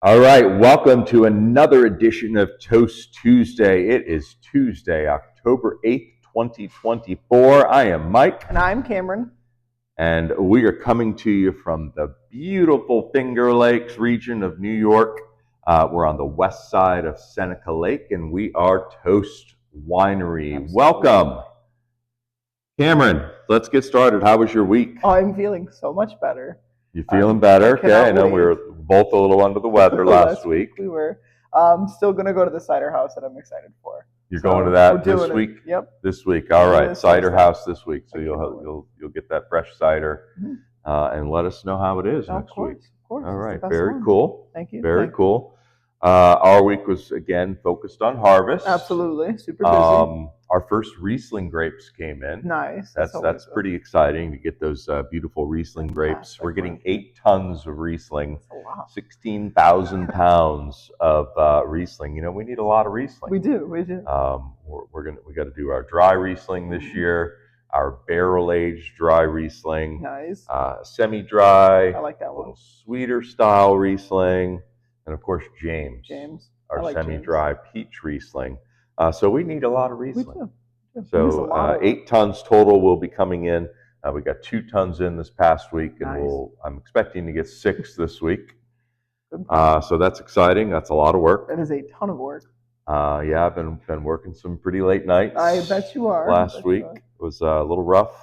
All right, welcome to another edition of Toast Tuesday. It is Tuesday, October 8th, 2024. I am Mike. And I'm Cameron. And we are coming to you from the beautiful Finger Lakes region of New York. We're on the west side of Seneca Lake, and we are Toast Winery. Absolutely. Welcome. Cameron, let's get started. How was your week? Oh, I'm feeling so much better. You feeling better? Okay, I know we were both a little under the weather last week. We were. Still going to go to the cider house that I'm excited for. You're going to that this week? Yep. This week. All right. Cider house this week. So you'll get that fresh cider and let us know how it is next week. Of course. All right. Very cool. Thank you. Very cool. Our week was again focused on harvest. Absolutely. Super busy. Our first Riesling grapes came in. Nice. That's pretty exciting to get those beautiful Riesling grapes. We're getting 8 tons of Riesling, 16,000 pounds of Riesling. You know, we need a lot of Riesling. We do. We got to do our dry Riesling this year, our barrel aged dry Riesling. Nice. Semi-dry. I like that one. A little sweeter style Riesling, and of course James. Our semi-dry peach Riesling. So we need a lot of Riesling. So 8 tons total will be coming in. We got 2 tons in this past week, and I'm expecting to get 6 this week. So that's exciting. That's a lot of work. That is a ton of work. Yeah, I've been working some pretty late nights. I bet you are. Last week was a little rough.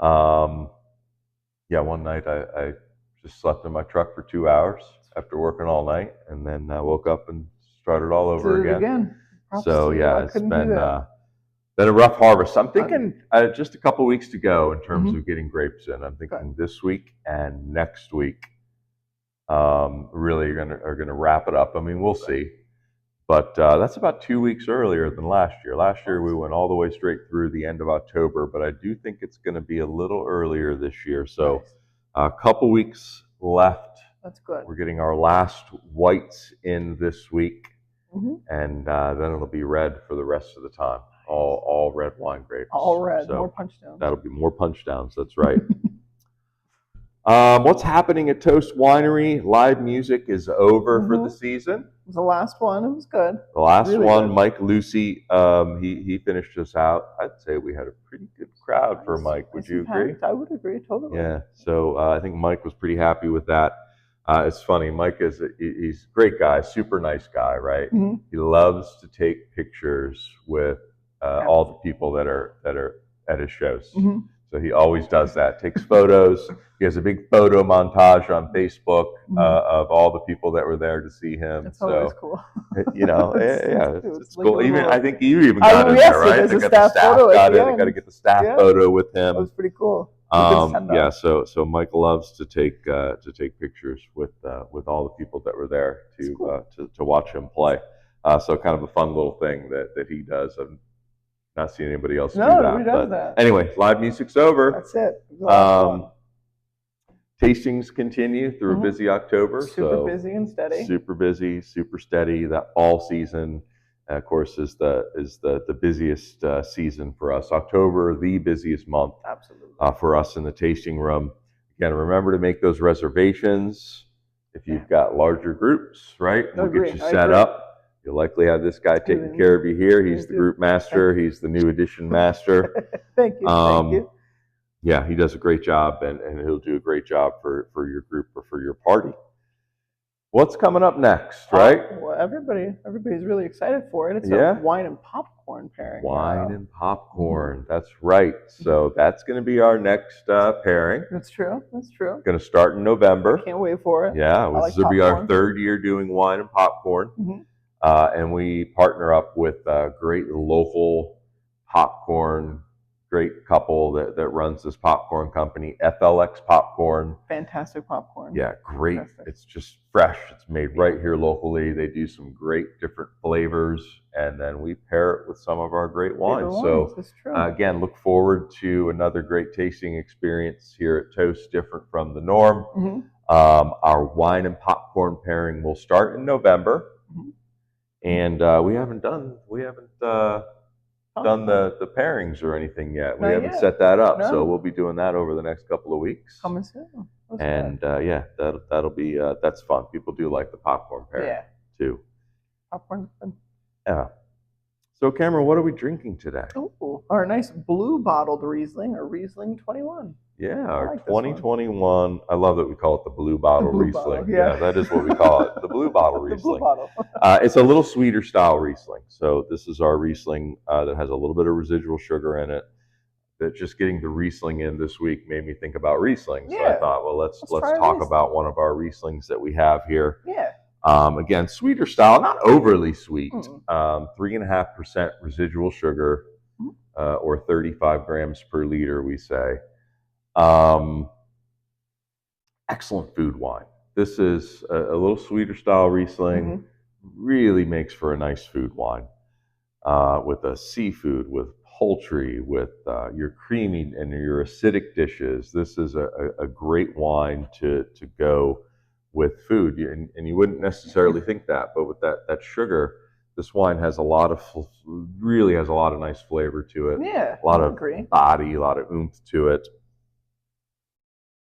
Yeah, one night I just slept in my truck for 2 hours after working all night, and then I woke up and started all over again. So yeah, it's been a rough harvest. I'm thinking just a couple weeks to go in terms of getting grapes in. I'm thinking this week and next week really are gonna wrap it up. I mean, we'll see, but that's about 2 weeks earlier than last year. Last year we went all the way straight through the end of October, but I do think it's going to be a little earlier this year. So a couple weeks left. That's good. We're getting our last whites in this week. And then it'll be red for the rest of the time. All red wine grapes. All red, so more punch downs. That'll be more punch downs. That's right. What's happening at Toast Winery? Live music is over for the season. It was the last one. It was good. The last one, Mike Lucy, he finished us out. I'd say we had a pretty good crowd for Mike. Would you agree? I would agree totally. Yeah. So I think Mike was pretty happy with that. It's funny. Mike he's a great guy, super nice guy, right? He loves to take pictures with all the people that are at his shows. So he always does that. Takes photos. He has a big photo montage on Facebook of all the people that were there to see him. It's always cool. You know, it's cool. Even I think you even got in there, right? They got the staff got in. They got to get the staff photo with him. That was pretty cool. Yeah, so Mike loves to take pictures with all the people that were there to watch him play. So kind of a fun little thing that he does. I've not seen anybody else do that. Nobody does that. Anyway, live music's over. That's it. Tastings continue through a busy October. Super busy and steady. Super busy, super steady. That fall season, of course, is the busiest season for us. October, the busiest month. Absolutely. For us in the tasting room. Again, remember to make those reservations if you've got larger groups, right? We'll get you set up. You'll likely have this guy taking care of you here. He's the group master. He's the new edition master. Thank you. Thank you. Yeah, he does a great job, and he'll do a great job for your group or for your party. What's coming up next, right? Well, everybody's really excited for it. It's a wine and popcorn pairing. Wine and popcorn. That's right. So that's going to be our next pairing. That's true. Going to start in November. I can't wait for it. Yeah, this will be our 3rd year doing wine and popcorn. And we partner up with a great local popcorn, great couple that runs this popcorn company, FLX Popcorn. Fantastic popcorn. Yeah, great. Fantastic. It's just fresh. It's made right here locally. They do some great different flavors, and then we pair it with some of our great wines. So again, look forward to another great tasting experience here at Toast, different from the norm. Our wine and popcorn pairing will start in November. And we haven't done the pairings or anything yet. We haven't set that up, so we'll be doing that over the next couple of weeks. Coming soon. And yeah, that'll be that's fun. People do like the popcorn pairing too. Popcorn's fun. Yeah. So Cameron, what are we drinking today? Oh, our nice blue bottled Riesling, or Riesling 21. Yeah, our 2021. I love that we call it the blue bottle Riesling. Bottle, yeah, that is what we call it, the blue bottle Riesling. The blue bottle. It's a little sweeter style Riesling. So this is our Riesling that has a little bit of residual sugar in it. That just getting the Riesling in this week made me think about Riesling. So I thought, well, let's talk about one of our Rieslings that we have here. Yeah. Again, sweeter style, not overly sweet. 3.5% residual sugar, or 35 grams per liter, we say. Excellent food wine. This is a little sweeter style Riesling. Really makes for a nice food wine with a seafood, with poultry, with your creamy and your acidic dishes. This is a great wine to go with food, and you wouldn't necessarily think that, but with that sugar, this wine has really has a lot of nice flavor to it. Yeah, a lot of body, a lot of oomph to it.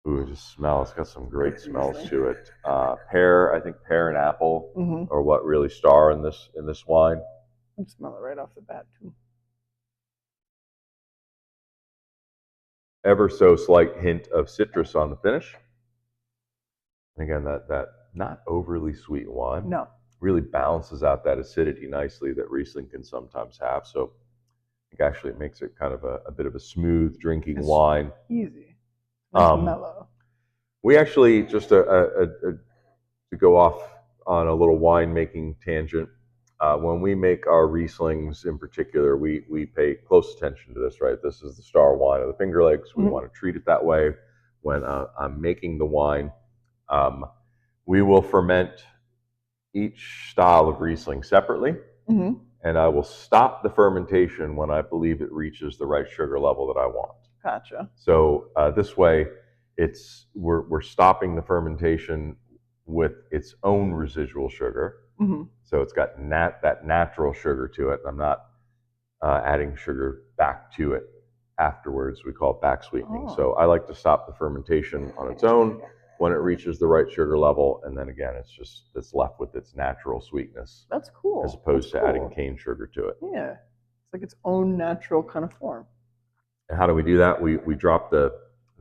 Ooh, just smell. It's got some great smells to it. Pear and apple are what really star in this wine. I can smell it right off the bat too. Ever so slight hint of citrus on the finish. And again, that not overly sweet wine. No. Really balances out that acidity nicely that Riesling can sometimes have. So I think actually it makes it kind of a bit of a smooth drinking wine. Easy. Mellow. We actually, just to go off on a little winemaking tangent, when we make our Rieslings in particular, we pay close attention to this, right? This is the star wine of the Finger Lakes. We want to treat it that way. When I'm making the wine, we will ferment each style of Riesling separately, and I will stop the fermentation when I believe it reaches the right sugar level that I want. Gotcha. So this way, we're stopping the fermentation with its own residual sugar. So it's got that natural sugar to it. I'm not adding sugar back to it afterwards. We call it back sweetening. So I like to stop the fermentation on its own when it reaches the right sugar level, and then again, it's left with its natural sweetness. That's cool. As opposed to adding cane sugar to it. Yeah, it's like its own natural kind of form. And how do we do that? We drop the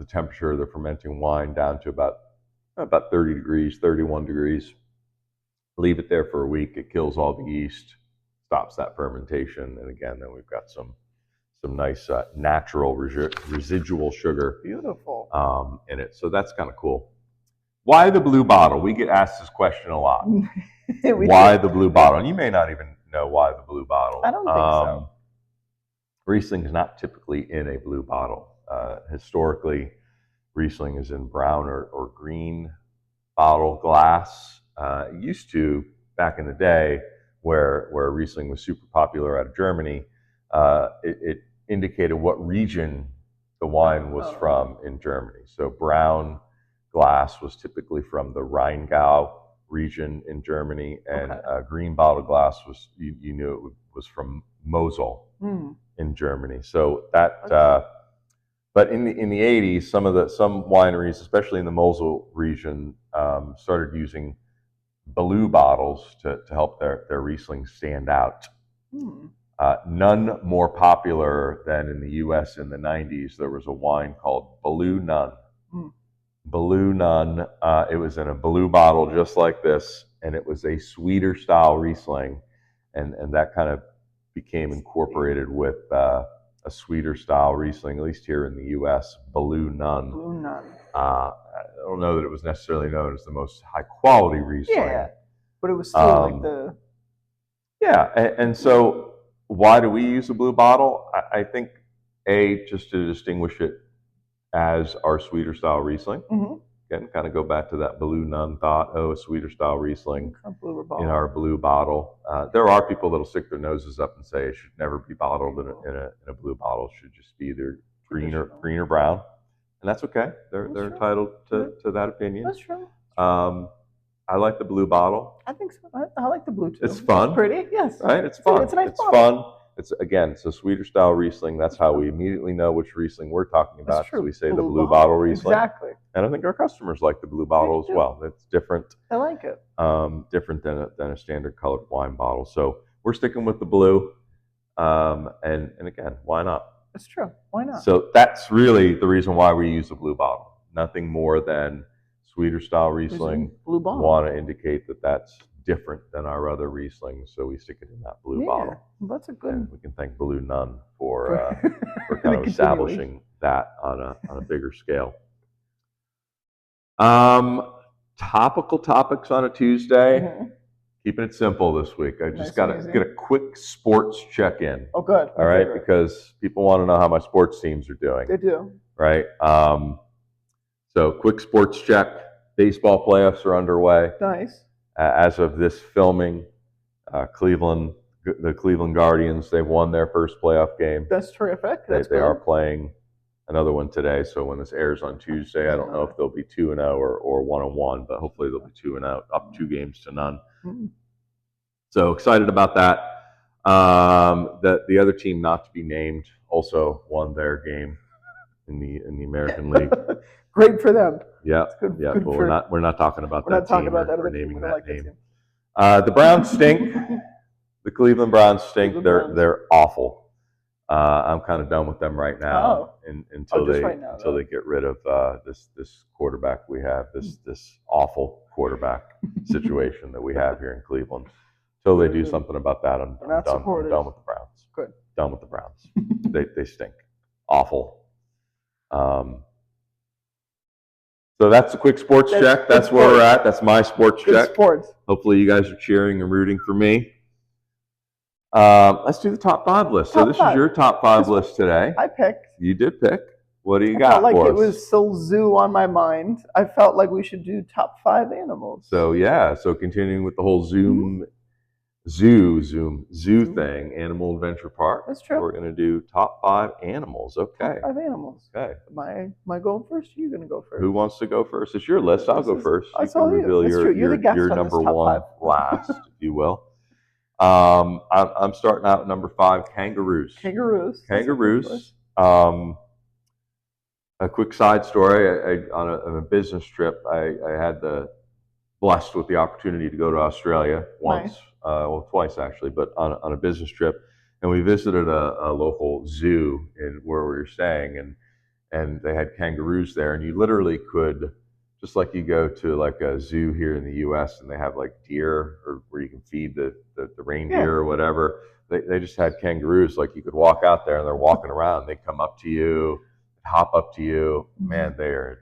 temperature of the fermenting wine down to about 30 degrees, 31 degrees. Leave it there for a week. It kills all the yeast, stops that fermentation, and again, then we've got some nice natural residual sugar. Beautiful. In it. So that's kind of cool. Why the blue bottle? We get asked this question a lot. Why the blue bottle? And you may not even know why the blue bottle. I don't think so. Riesling is not typically in a blue bottle. Historically, Riesling is in brown or green bottle glass. It used to, back in the day, where Riesling was super popular out of Germany, it indicated what region the wine was from in Germany. So brown glass was typically from the Rheingau region in Germany, and green bottle glass was, you knew it was from Mosel in Germany. So that, but in the 80s, some wineries, especially in the Mosel region, started using blue bottles to help their Riesling stand out. None more popular than in the U.S. in the 90s. There was a wine called Blue Nun. Blue Nun. It was in a blue bottle just like this, and it was a sweeter style Riesling, and that kind of became incorporated with a sweeter style Riesling, at least here in the U.S. Blue Nun. Blue Nun. I don't know that it was necessarily known as the most high quality Riesling. Yeah, but it was still like the. Yeah, and so why do we use a blue bottle? I think just to distinguish it as our sweeter style Riesling. Again, kind of go back to that Blue Nun thought. Oh, a sweeter style Riesling in our blue bottle. There are people that'll stick their noses up and say it should never be bottled in a blue bottle. It should just be either green or brown, and that's okay. They're entitled to that opinion. That's true. I like the blue bottle. I think so. I like the blue too. It's fun. It's pretty. Yes. Right. It's fun. It's a nice bottle. Fun. It's a sweeter style Riesling. That's how we immediately know which Riesling we're talking about. That's true. We say the blue bottle Riesling. Exactly. And I think our customers like the blue bottle as well. It's different. I like it. Different than a standard colored wine bottle. So we're sticking with the blue. And again, why not? That's true. Why not? So that's really the reason why we use the blue bottle. Nothing more than sweeter style Riesling. Blue bottle. Want to indicate that that's different than our other Riesling, so we stick it in that blue bottle. Well, that's a good. And we can thank Blue Nun for kind of establishing that on a bigger scale. Topical topics on a Tuesday. Mm-hmm. Keeping it simple this week. I just got to get a quick sports check-in. Oh, good. All right, because people want to know how my sports teams are doing. They do. Right. So quick sports check. Baseball playoffs are underway. Nice. As of this filming, the Cleveland Guardians, they've won their first playoff game. That's terrific. They are playing another one today. So when this airs on Tuesday, I don't know if they'll be 2-0 or 1-1, but hopefully they'll be 2-0, up 2-0. Mm-hmm. So excited about that. The other team not to be named also won their game in the American League. Great for them. Yeah, good, yeah. Good but we're not talking about that team. We're naming that name. The Browns stink. The Cleveland Browns stink. They're awful. I'm kind of done with them right now until they get rid of this quarterback we have, this awful quarterback situation that we have here in Cleveland. Until they do something about that, I'm done with the Browns. Good. Done with the Browns. They stink. Awful. So that's a quick sports check. That's where we're at. That's my sports check. Sports. Hopefully you guys are cheering and rooting for me. Let's do the top 5 list. So this is your top 5 list today. I picked. You did pick. What do you got for us? I felt like it was so zoo on my mind. I felt like we should do top 5 animals. So so continuing with the whole zoo thing, Animal Adventure Park. That's true. We're going to do top 5 animals. Okay. Top 5 animals. Okay. Am I going first? You're going to go first. Who wants to go first? It's your list. I'll go first. You can reveal your number 1 last, if you will. I'm starting out at number 5, kangaroos. Kangaroos. A quick side story. On a business trip, I had blessed with the opportunity to go to Australia once. Nice. Twice actually, but on a business trip, and we visited a local zoo in where we were staying, and they had kangaroos there, and you literally could, just like you go to like a zoo here in the U.S. and they have like deer or where you can feed the reindeer or whatever. They just had kangaroos. Like you could walk out there and they're walking around. They come up to you, hop up to you. Man, they're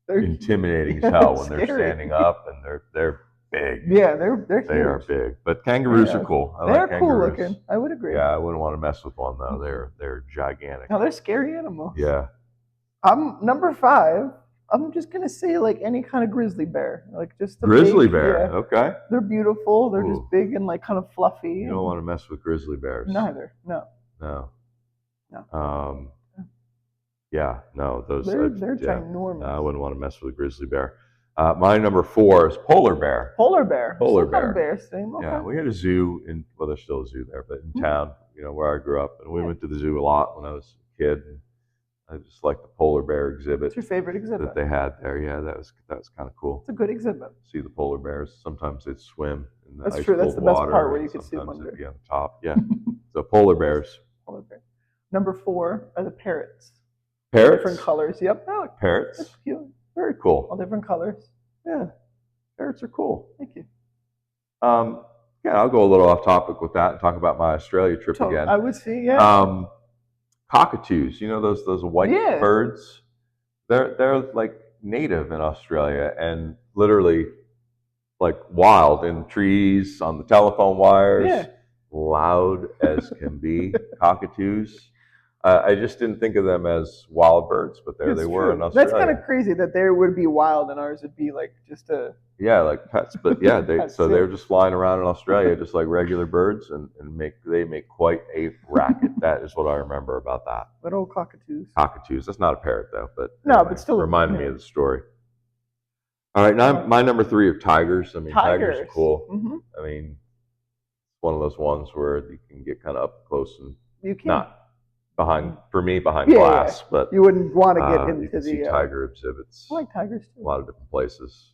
intimidating as hell when they're standing up, and they're big. Yeah, they're they are big. But kangaroos are cool. They're cool looking. I would agree. Yeah, I wouldn't want to mess with one though. They're gigantic. No, they're scary animals. Yeah. I'm number 5. I'm just gonna say like any kind of grizzly bear, like just a grizzly bear. Yeah. Okay. They're beautiful. They're just big and like kind of fluffy. You don't want to mess with grizzly bears. Neither. No. Yeah. No. Those. They're ginormous. I wouldn't want to mess with a grizzly bear. My number 4 is polar bear. Polar bear. Okay. Yeah, we had a zoo there's still a zoo there, but in town, where I grew up, and we went to the zoo a lot when I was a kid. I just like the polar bear exhibit. What's your favorite exhibit that they had there? Yeah, that was kind of cool. It's a good exhibit. See the polar bears. Sometimes they'd swim in the That's true. That's the best part where you could see them under. Sometimes they'd be on the top. Yeah. So polar bears. Polar bear. Number 4 are the parrots. Parrots. Different colors. Yep. Parrots. That's cute. Very cool. All different colors. Yeah. Parrots are cool. Thank you. Yeah, I'll go a little off topic with that and talk about my Australia trip again. I would see. Yeah. Cockatoos, those white birds, they're like native in Australia and literally like wild in trees, on the telephone wires, loud as can be. Cockatoos. I just didn't think of them as wild birds, but they were in Australia. That's kind of crazy that they would be wild and ours would be like just a like pets. But they're just flying around in Australia just like regular birds, and they make quite a racket. That is what I remember about that. Little cockatoos. Cockatoos. That's not a parrot though, but but still reminded me of the story. All right, now my number 3 are tigers. I mean, tigers are cool. Mm-hmm. I mean, one of those ones where you can get kind of up close and You can. not behind Yeah, glass, but you wouldn't want to get you into can see the. tiger exhibits. I like tigers A too. lot of different places.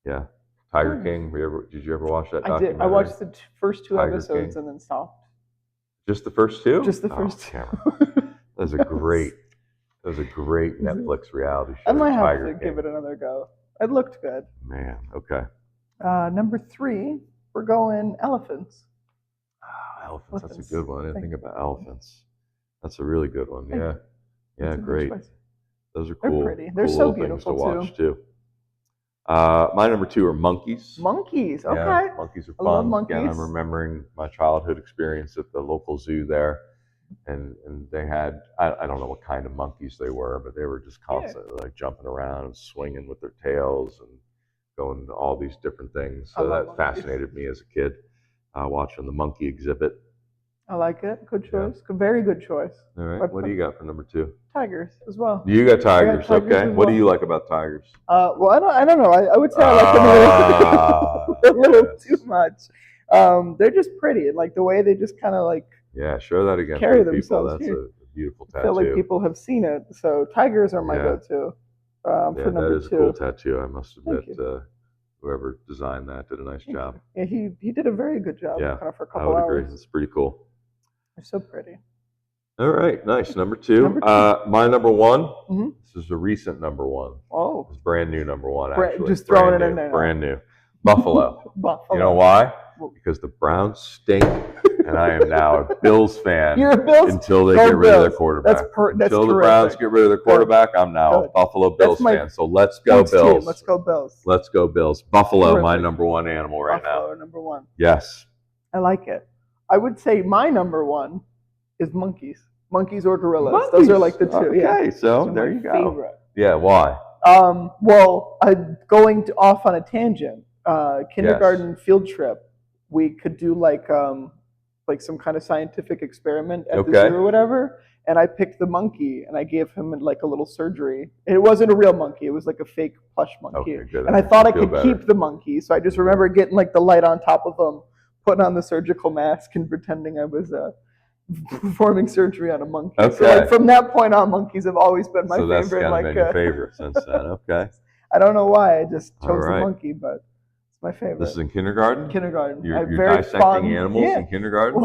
Yeah, Tiger Nice. King. Did you ever watch that I documentary? did. I watched the first 2 Tiger episodes King. and then stopped. Just the first 2? Just the first 2. That was a great Netflix reality show. I might have Tiger to King. give it another go. It looked good. Man, okay. Number 3, we're going elephants. Oh, elephants. That's a good one. I didn't think about elephants. That's a really good one. Yeah. Yeah, great. Those are cool. They're pretty. They're cool so little beautiful things to watch too. My number 2 are monkeys. Monkeys, okay. Yeah, monkeys are fun. I love monkeys. Again, I'm remembering my childhood experience at the local zoo there. And they had, I don't know what kind of monkeys they were, but they were just constantly like jumping around and swinging with their tails and going to all these different things. So that fascinated me as a kid, watching the monkey exhibit. I like it. Good choice. Yeah. Very good choice. All right. What do you got for number 2? Tigers as well. You got tigers. Okay. What do you like about tigers? Well, I don't know. I would say I like them a little too much. They're just pretty. Like the way they just kind of like. Yeah, show that again. Carry for people. themselves. That's a beautiful tattoo. I feel like people have seen it. So tigers are my go-to for number 2. That is a cool tattoo. I must admit, whoever designed that did a nice job. Yeah, he did a very good job. Yeah, kind of for a couple I would hours. agree. It's pretty cool. They're so pretty. All right, nice. Number 2. My number 1. This is a recent number 1. Oh, it's brand new number 1. Actually, just throwing it in there. Brand new. Buffalo. Buffalo. You know why? Because the Browns stink, and I am now a Bills fan. You're a Bills until they get rid of their quarterback. Until the Browns get rid of their quarterback, I'm now a Buffalo Bills fan. So let's go Bills. Let's go Bills. Let's go Bills. Buffalo, my number 1 animal right now. Buffalo, number 1. Yes. I like it. I would say my number 1 is monkeys. Monkeys or gorillas. Those are like the 2. Okay, so there you go. Favorite. Yeah, why? Well, going off on a tangent. Kindergarten field trip. We could do like some kind of scientific experiment at the zoo or whatever. And I picked the monkey and I gave him like a little surgery. It wasn't a real monkey. It was like a fake plush monkey. Okay, good. And I thought I could keep the monkey. So I just remember getting like the light on top of him, putting on the surgical mask and pretending I was performing surgery on a monkey. Okay. So like from that point on, monkeys have always been my favorite. So that's kind of been your favorite since then. Okay. I don't know why. I just chose the monkey, but it's my favorite. This is in kindergarten? Kindergarten. You're dissecting animals in kindergarten?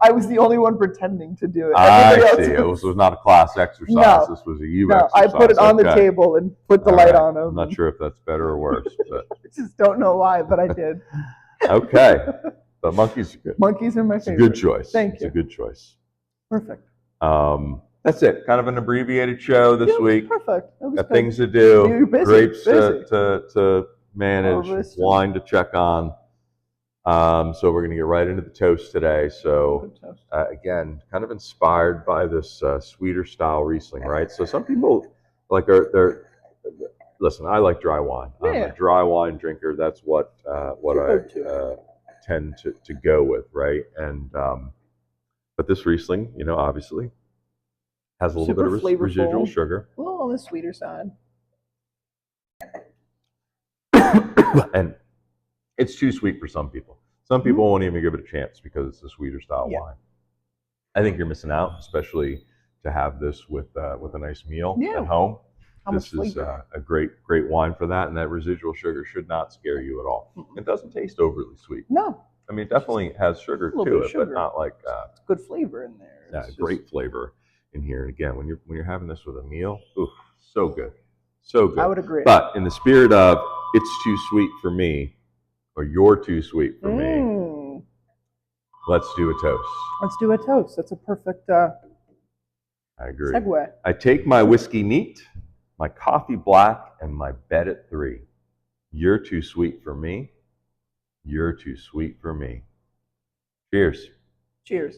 I was the only one pretending to do it. I see. It was not a class exercise. No, this was a you exercise. I put it on the table and put the light on him. I'm not sure if that's better or worse. But I just don't know why, but I did. Okay. But monkeys are good. Monkeys are my favorite. It's a good choice. Thank you. It's a good choice. Perfect. That's it. Kind of an abbreviated show this week. Perfect. Got things to do. You're busy. Grapes to manage. Wine to check on. So we're going to get right into the toast today. So again, kind of inspired by this sweeter style Riesling, right? So some people like they're listen. I like dry wine. I'm a dry wine drinker. That's what I tend to go with, right? And but this Riesling, obviously has a little bit of residual sugar. A little on the sweeter side. And it's too sweet for some people. Some people won't even give it a chance because it's a sweeter style wine. I think you're missing out, especially to have this with a nice meal at home. This is a great wine for that, and that residual sugar should not scare you at all. It doesn't taste overly sweet. No. I mean, it definitely has sugar to it, but not like it's good flavor in there. Yeah, great flavor in here. And again, when you're having this with a meal, oof, so good, so good. I would agree. But in the spirit of it's too sweet for me, or you're too sweet for me, let's do a toast. Let's do a toast. That's a perfect. I agree. Segue. I take my whiskey neat, my coffee black, and my bed at 3. You're too sweet for me. You're too sweet for me. Cheers. Cheers.